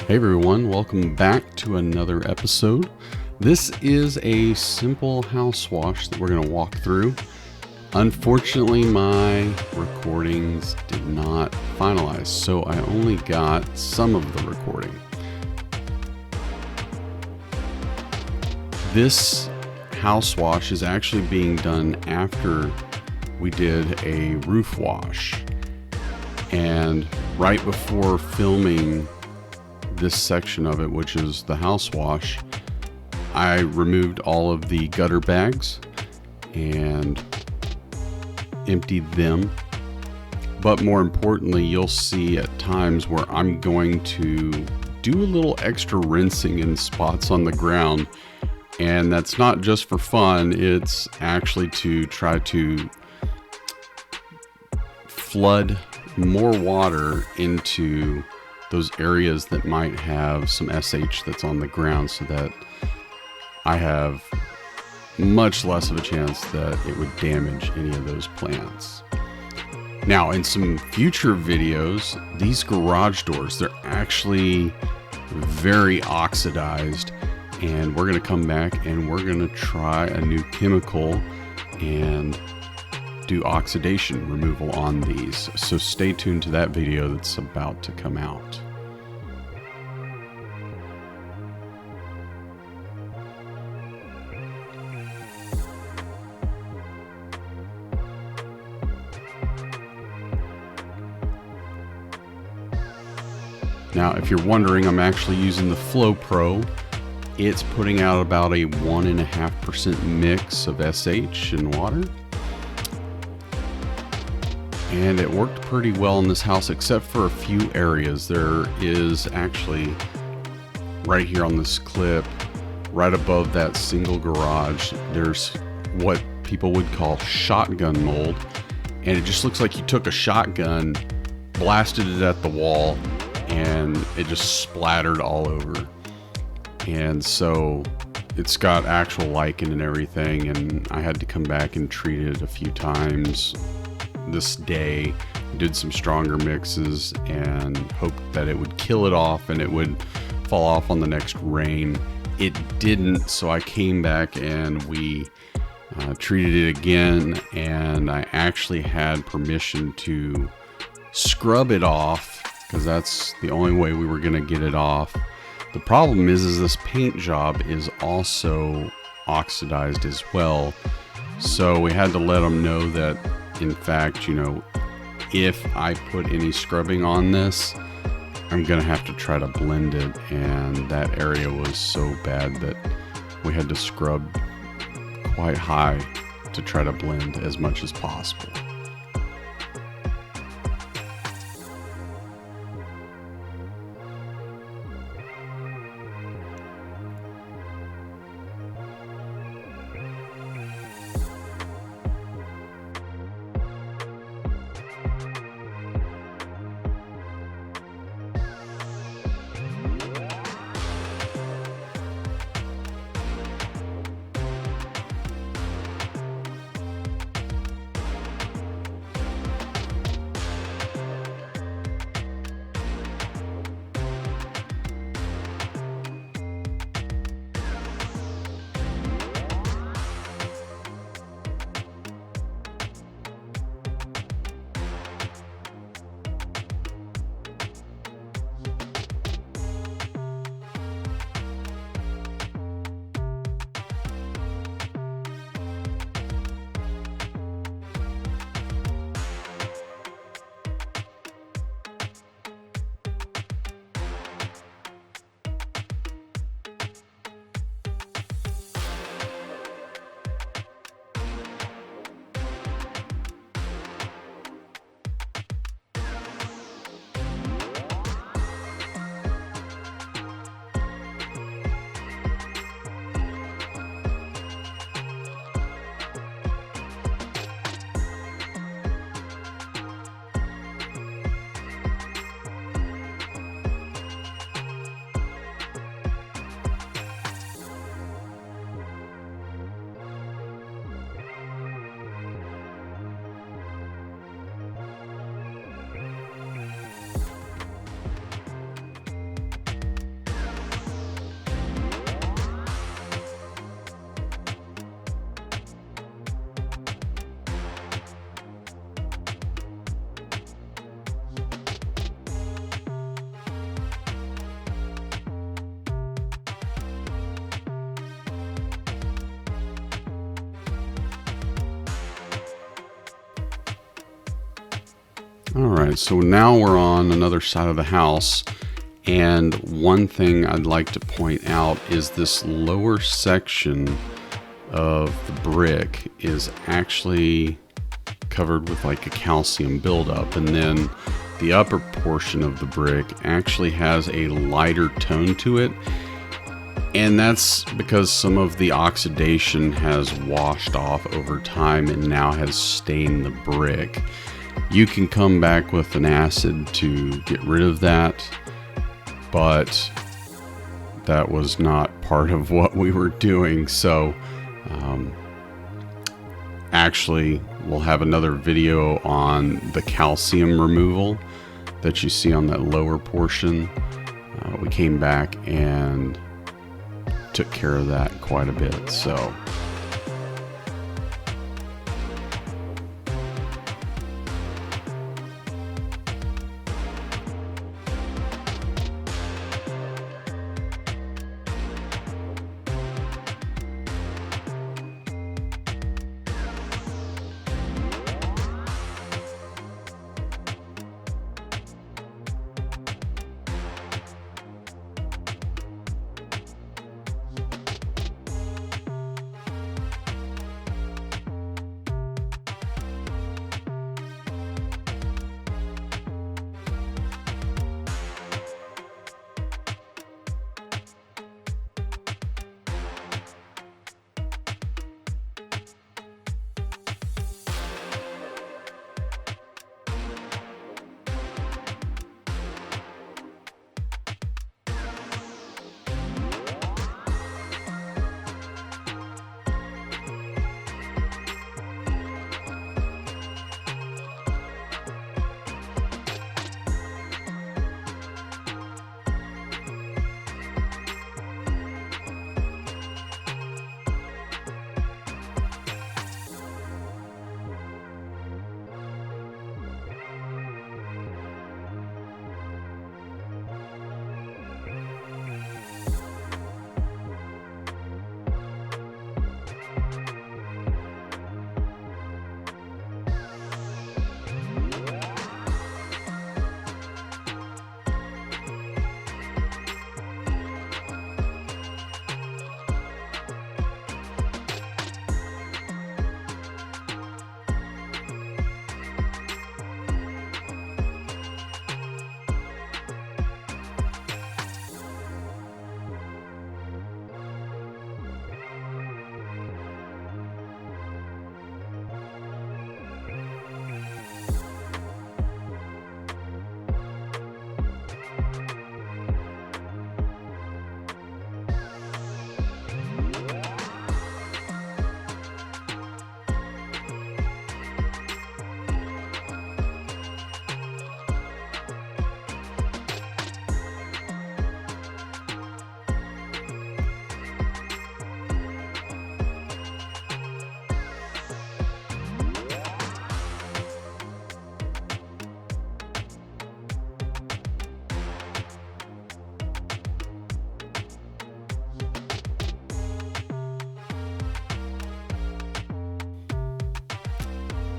Hey everyone, welcome back to another episode. This is a simple house wash that we're going to walk through. Unfortunately, my recordings did not finalize, so I only got some of the recording. This house wash is actually being done after we did a roof wash. And right before filming this section of it, which is the house wash, I removed all of the gutter bags and emptied them. But more importantly, you'll see at times where I'm going to do a little extra rinsing in spots on the ground. And that's not just for fun, it's actually to try to flood more water into those areas that might have some SH that's on the ground, so that I have much less of a chance that it would damage any of those plants. Now, in some future videos, these garage doors, they're actually very oxidized, and we're going to come back and we're going to try a new chemical and do oxidation removal on these. So stay tuned to that video that's about to come out. Now, if you're wondering, I'm actually using the Flow Pro. It's putting out about a 1.5% mix of SH and water. And it worked pretty well in this house, except for a few areas. There is actually, right here on this clip, right above that single garage, there's what people would call shotgun mold. And it just looks like you took a shotgun, blasted it at the wall, and it just splattered all over. And so it's got actual lichen and everything, and I had to come back and treat it a few times this day. Did some stronger mixes and hoped that it would kill it off and it would fall off on the next rain. It didn't, so I came back and we treated it again, and I actually had permission to scrub it off because that's the only way we were going to get it off. The problem is this paint job is also oxidized as well, so we had to let them know that, in fact, if I put any scrubbing on this, I'm gonna have to try to blend it, and that area was so bad that we had to scrub quite high to try to blend as much as possible. All right, so now we're on another side of the house, and one thing I'd like to point out is this lower section of the brick is actually covered with like a calcium buildup, and then the upper portion of the brick actually has a lighter tone to it, and that's because some of the oxidation has washed off over time and now has stained the brick. You can come back with an acid to get rid of that, but that was not part of what we were doing. So actually, we'll have another video on the calcium removal that you see on that lower portion. We came back and took care of that quite a bit. So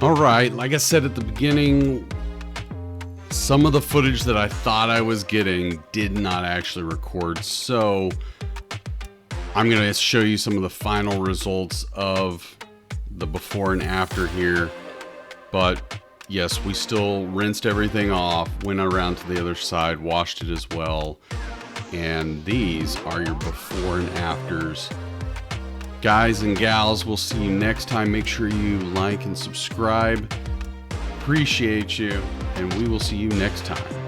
all right, like I said at the beginning, some of the footage that I thought I was getting did not actually record. So I'm going to show you some of the final results of the before and after here. But yes, we still rinsed everything off, went around to the other side, washed it as well. And these are your before and afters. Guys and gals, we'll see you next time. Make sure you like and subscribe. Appreciate you, and we will see you next time.